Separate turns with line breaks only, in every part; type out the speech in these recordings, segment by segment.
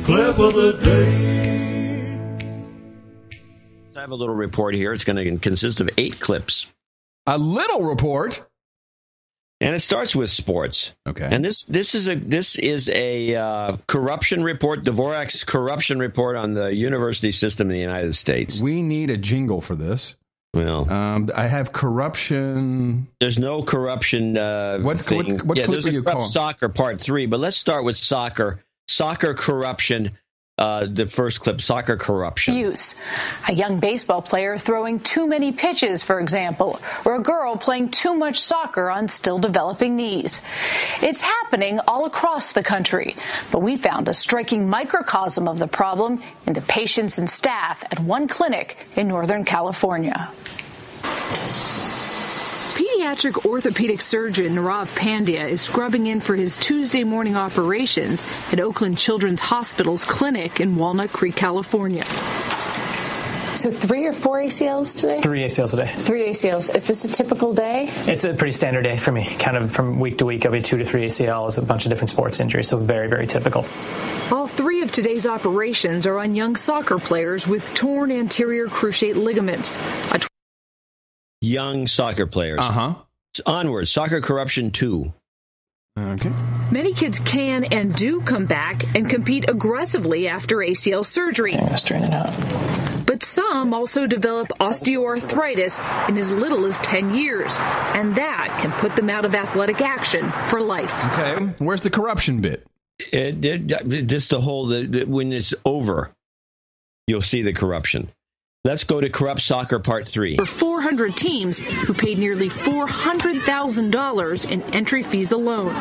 Clip of the day.
I have a little report here. It's going to consist of 8 clips.
A little report?
And it starts with sports.
Okay.
And this is a corruption report, Dvorak's corruption report on the university system in the United States.
We need a jingle for this.
Well,
I have corruption.
There's no corruption
what
thing.
What clip
there's
are you calling?
Soccer part 3, but let's start with soccer. Soccer corruption. The first clip, soccer corruption.
Use. A young baseball player throwing too many pitches, for example, or a girl playing too much soccer on still developing knees. It's happening all across the country, but we found a striking microcosm of the problem in the patients and staff at one clinic in Northern California. Pediatric orthopedic surgeon Nirav Pandya is scrubbing in for his Tuesday morning operations at Oakland Children's Hospital's clinic in Walnut Creek, California. So 3 or 4 ACLs today?
3 ACLs a day.
3 ACLs. Is this a typical day?
It's a pretty standard day for me. Kind of from week to week, I'll be 2 to 3 ACLs, a bunch of different sports injuries, so very, very typical.
All 3 of today's operations are on young soccer players with torn anterior cruciate ligaments.
Young soccer players. Onward, soccer corruption 2.
Okay.
Many kids can and do come back and compete aggressively after ACL surgery.
I'm going to straighten it out.
But some also develop osteoarthritis in as little as 10 years, and that can put them out of athletic action for life.
Okay, where's the corruption bit?
This the whole, when it's over, you'll see the corruption. Let's go to corrupt soccer part 3.
For 400 teams who paid nearly $400,000 in entry fees alone.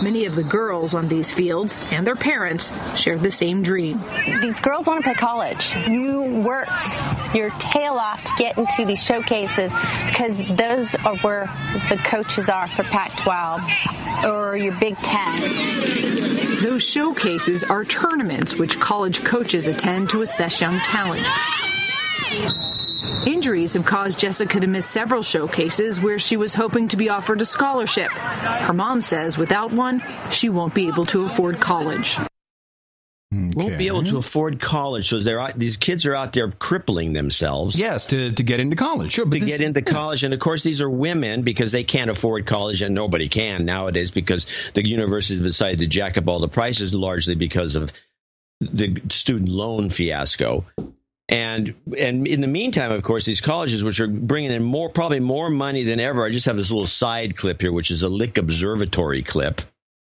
Many of the girls on these fields and their parents share the same dream.
These girls want to play college. You worked your tail off to get into these showcases because those are where the coaches are for Pac-12 or your Big Ten.
Those showcases are tournaments which college coaches attend to assess young talent. Injuries have caused Jessica to miss several showcases where she was hoping to be offered a scholarship. Her mom says without one, she won't be able to afford college.
Won't be able to afford college, so these kids are out there crippling themselves.
Yes, to get into college. Sure,
but get into college, and of course these are women because they can't afford college, and nobody can nowadays because the universities have decided to jack up all the prices, largely because of the student loan fiasco. And in the meantime, of course, these colleges, which are bringing in probably more money than ever. I just have this little side clip here, which is a Lick Observatory clip.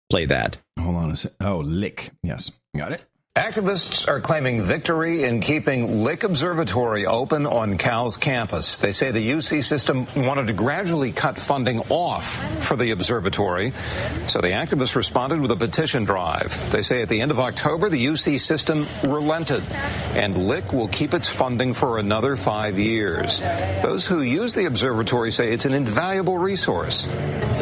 Play that.
Hold on a second. Oh, Lick. Yes. Got it.
Activists are claiming victory in keeping Lick Observatory open on Cal's campus. They say the UC system wanted to gradually cut funding off for the observatory. So the activists responded with a petition drive. They say at the end of October, the UC system relented, and Lick will keep its funding for another 5 years. Those who use the observatory say it's an invaluable resource.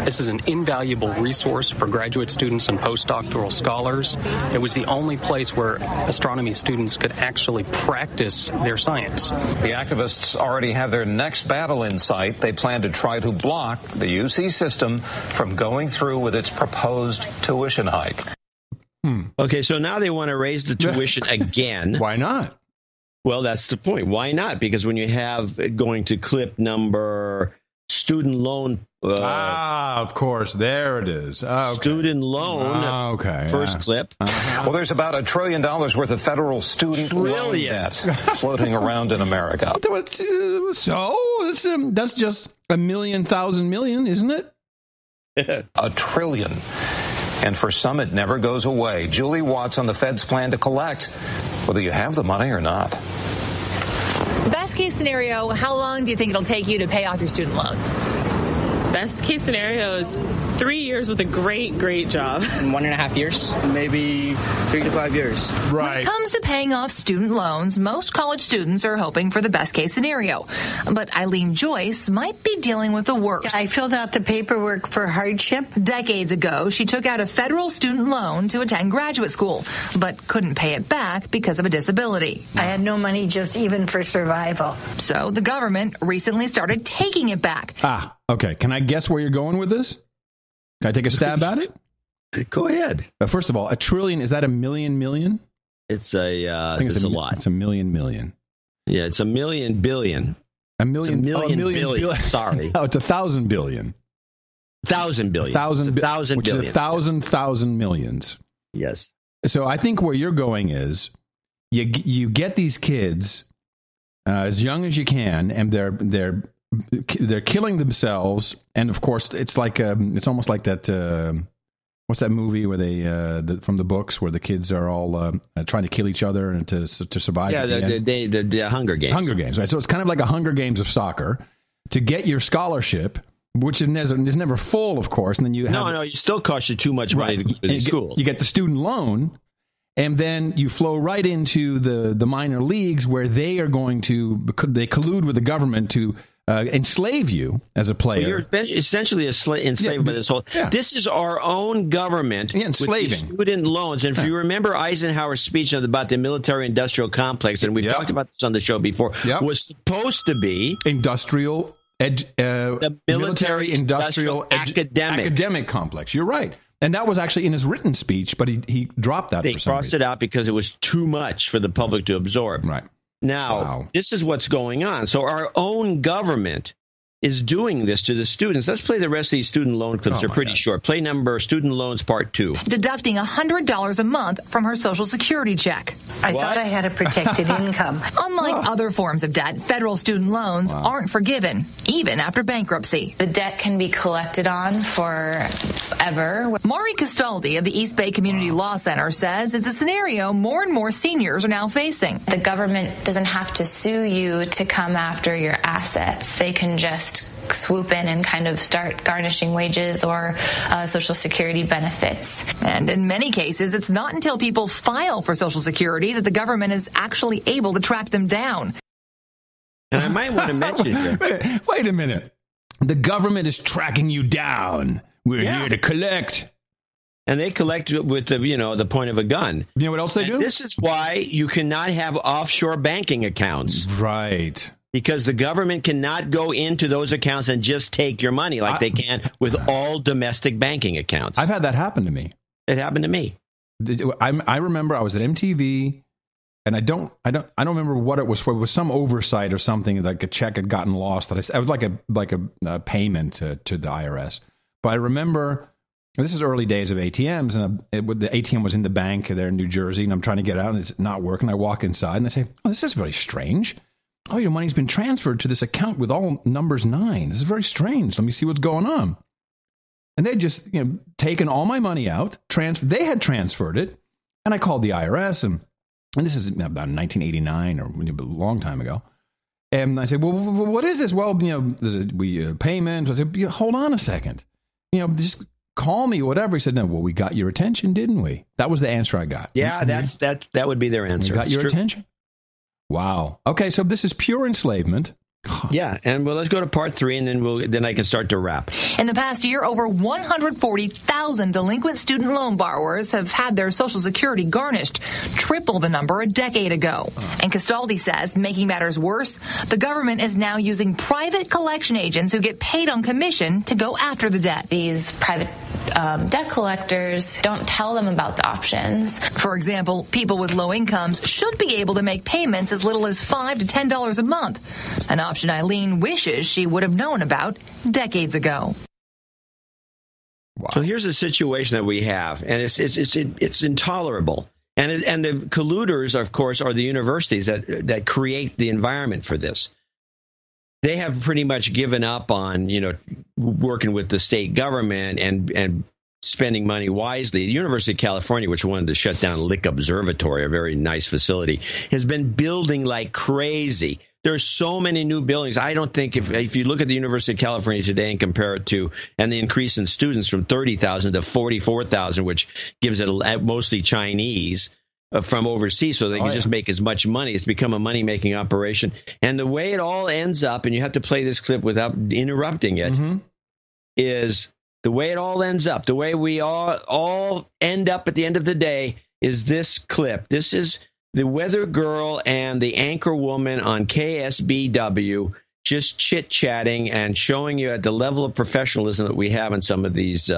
This is an invaluable resource for graduate students and postdoctoral scholars. It was the only place where astronomy students could actually practice their science.
The activists already have their next battle in sight. They plan to try to block the UC system from going through with its proposed tuition hike.
Okay, so now they want to raise the tuition again.
Why not?
Well, that's the point. Why not? Because when you have going to clip number student loan.
Of course. There it is. Okay.
Student loan. First clip.
Well, there's about $1 trillion worth of federal student loan debt floating around in America.
So that's just a million, isn't it?
$1 trillion. And for some, it never goes away. Julie Watts on the Fed's plan to collect, whether you have the money or not.
Best case scenario, how long do you think it'll take you to pay off your student loans?
Best case scenario is 3 years with a great job.
1.5 years, maybe 3 to 5 years.
Right. When it comes to paying off student loans, most college students are hoping for the best case scenario. But Eileen Joyce might be dealing with the worst.
I filled out the paperwork for hardship.
Decades ago, she took out a federal student loan to attend graduate school, but couldn't pay it back because of a disability.
I had no money just even for survival.
So the government recently started taking it back.
Okay. Can I guess where you're going with this? Can I take a stab at it?
Go ahead.
First of all, $1 trillion, is that a million?
It's a,
I think
it's a lot.
It's a million.
Yeah, it's a million billion.
A million
billion. Sorry.
No, it's 1,000 billion.
1,000 billion.
1,000
billion.
Which is 1,000 millions.
Yes.
So I think where you're going is you get these kids as young as you can, and they're killing themselves. And of course, it's like it's almost like that. What's that movie where they from the books where the kids are all trying to kill each other and to survive?
Yeah, the Hunger Games.
Hunger Games, right? So it's kind of like a Hunger Games of soccer to get your scholarship, which is never full, of course. And then you have
it still costs you too much money to go to school.
You get the student loan, and then you flow right into the minor leagues where they are going to collude with the government to enslave you as a player.
Well, you're essentially enslaved by this whole. Yeah. This is our own government
enslaving
with student loans. And if you remember Eisenhower's speech about the military-industrial complex, and we've talked about this on the show before, was supposed to be
the military-industrial academic complex. You're right. And that was actually in his written speech, but he dropped that.
They crossed it out because it was too much for the public to absorb.
Right.
Now, This is what's going on. So our own government is doing this to the students. Let's play the rest of these student loan clips. They're pretty short. Play number Student Loans Part 2.
Deducting $100 a month from her Social Security check.
I thought I had a protected income.
Unlike other forms of debt, federal student loans aren't forgiven, even after bankruptcy.
The debt can be collected on forever.
Mari Castaldi of the East Bay Community Law Center says it's a scenario more and more seniors are now facing.
The government doesn't have to sue you to come after your assets. They can just swoop in and kind of start garnishing wages or Social Security benefits.
And in many cases, it's not until people file for Social Security that the government is actually able to track them down.
And I might want to mention here.
Wait a minute. The government is tracking you down. We're here to collect.
And they collect with the point of a gun.
You know what else they do?
This is why you cannot have offshore banking accounts.
Right.
Because the government cannot go into those accounts and just take your money like they can with all domestic banking accounts.
I've had that happen to me.
It happened to me.
I remember I was at MTV, and I don't remember what it was for. It was some oversight or something, like a check had gotten lost. It was like a payment to the IRS. But I remember this is early days of ATMs, and the ATM was in the bank there in New Jersey, and I'm trying to get out, and it's not working. I walk inside, and they say, "Oh, this is very strange. Oh, your money's been transferred to this account with all numbers 9. This is very strange. Let me see what's going on." And they just, taken all my money out. They had transferred it, and I called the IRS, and this is about 1989 or a long time ago. And I said, "Well, what is this?" "Well, there's a payment." I said, "Hold on a second. Just call me, whatever." He said, "No, well, we got your attention, didn't we?" That was the answer I got.
Yeah, that would be their answer.
We got your attention. Wow. Okay, so this is pure enslavement.
Yeah, and let's go to part 3, and then I can start to wrap.
In the past year, over 140,000 delinquent student loan borrowers have had their Social Security garnished, triple the number a decade ago. And Castaldi says, making matters worse, the government is now using private collection agents who get paid on commission to go after the debt.
These private debt collectors don't tell them about the options.
For example, people with low incomes should be able to make payments as little as $5 to $10 a month, an option Eileen wishes she would have known about decades ago.
Wow. So here's the situation that we have, and it's intolerable. And the colluders, of course, are the universities that create the environment for this. They have pretty much given up on, working with the state government and spending money wisely. The University of California, which wanted to shut down Lick Observatory, a very nice facility, has been building like crazy. There's so many new buildings. I don't think if you look at the University of California today and compare it to, and the increase in students from 30,000 to 44,000, which gives it mostly Chinese from overseas, so they can just make as much money. It's become a money-making operation. And the way it all ends up, and you have to play this clip without interrupting it, is the way it all ends up, the way we all end up at the end of the day is this clip. This is the weather girl and the anchor woman on KSBW just chit-chatting and showing you at the level of professionalism that we have in some of these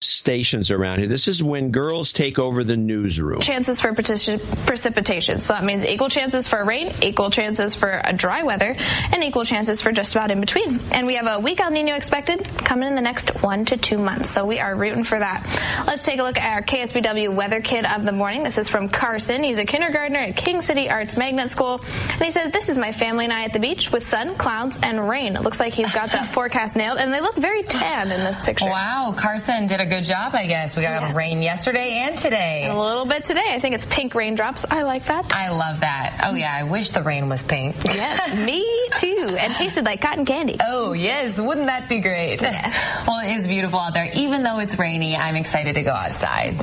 stations around here. This is when girls take over the newsroom.
Chances for precipitation. So that means equal chances for rain, equal chances for a dry weather, and equal chances for just about in between. And we have a weak El Nino expected coming in the next 1 to 2 months. So we are rooting for that. Let's take a look at our KSBW weather kid of the morning. This is from Carson. He's a kindergartner at King City Arts Magnet School. And he said, this is my family and I at the beach with sun, clouds, and rain. It looks like he's got that forecast nailed, and they look very tan in this picture.
Wow, Carson did a good job, I guess. We got rain yesterday and today.
And a little bit today. I think it's pink raindrops. I like that.
I love that. Oh, yeah, I wish the rain was pink.
Yes, me too. And tasted like cotton candy.
Oh, yes. Wouldn't that be great? Yeah. Well, it is beautiful out there. Even though it's rainy, I'm excited to go outside.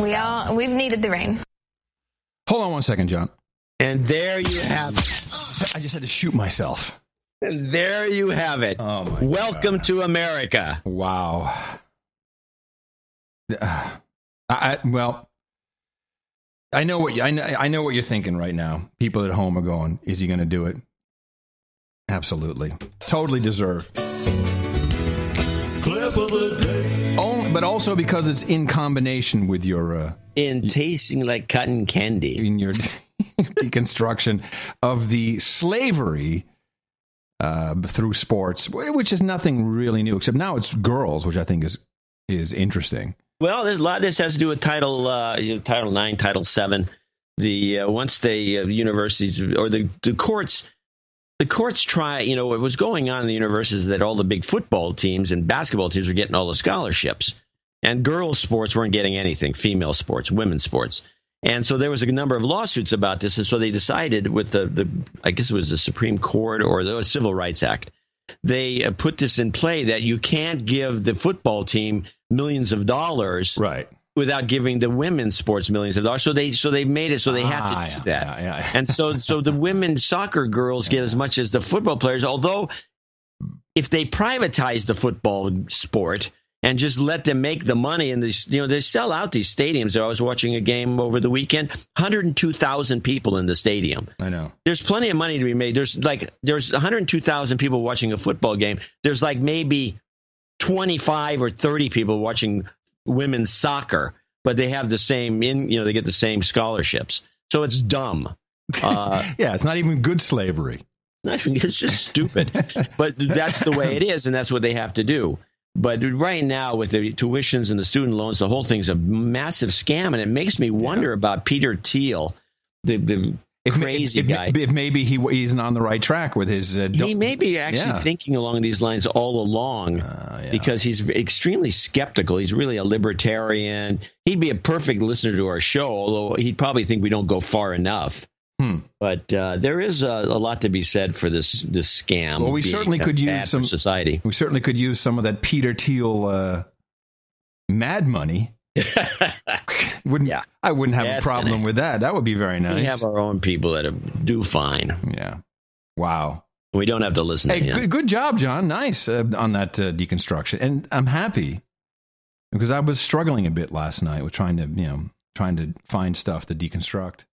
We've needed the rain.
Hold on one second, John.
And there you have it.
I just had to shoot myself.
And there you have it.
Oh, my
Welcome
God.
to America.
Wow. Well, I know what you're thinking right now. People at home are going, "Is he going to do it?" Absolutely, totally deserved. Clip of the day. But also because it's in combination with your
in tasting like cotton candy
in your deconstruction of the slavery through sports, which is nothing really new, except now it's girls, which I think is interesting.
Well, there's a lot. This has to do with Title IX, Title VII. Once the universities or the courts try. What was going on in the universities is that all the big football teams and basketball teams were getting all the scholarships, and girls' sports weren't getting anything. Female sports, women's sports, and so there was a number of lawsuits about this. And so they decided with the I guess it was the Supreme Court or the Civil Rights Act. They put this in play that you can't give the football team millions of dollars,
right,
without giving the women's sports millions of dollars. So they made it so they have to do that.
Yeah.
And so the women's soccer girls get as much as the football players. Although if they privatize the football sport and just let them make the money, and they sell out these stadiums. I was watching a game over the weekend, 102,000 people in the stadium.
I know.
There's plenty of money to be made. There's 102,000 people watching a football game. There's like maybe 25 or 30 people watching women's soccer, but they have the same they get the same scholarships. So it's dumb.
Yeah, it's not even good slavery.
It's just stupid. But that's the way it is, and that's what they have to do. But right now, with the tuitions and the student loans, the whole thing's a massive scam, and it makes me wonder about Peter Thiel, the crazy guy.
If maybe he isn't on the right track with his...
he may be actually thinking along these lines all along, because he's extremely skeptical. He's really a libertarian. He'd be a perfect listener to our show, although he'd probably think we don't go far enough. But there is a lot to be said for this scam.
Well, we certainly could use some
society.
We certainly could use some of that Peter Thiel mad money. I wouldn't have a problem with that. That would be very nice.
We have our own people that do fine.
Yeah. Wow.
We don't have to listen to him.
Good job, John. Nice on that deconstruction. And I'm happy because I was struggling a bit last night with trying to find stuff to deconstruct.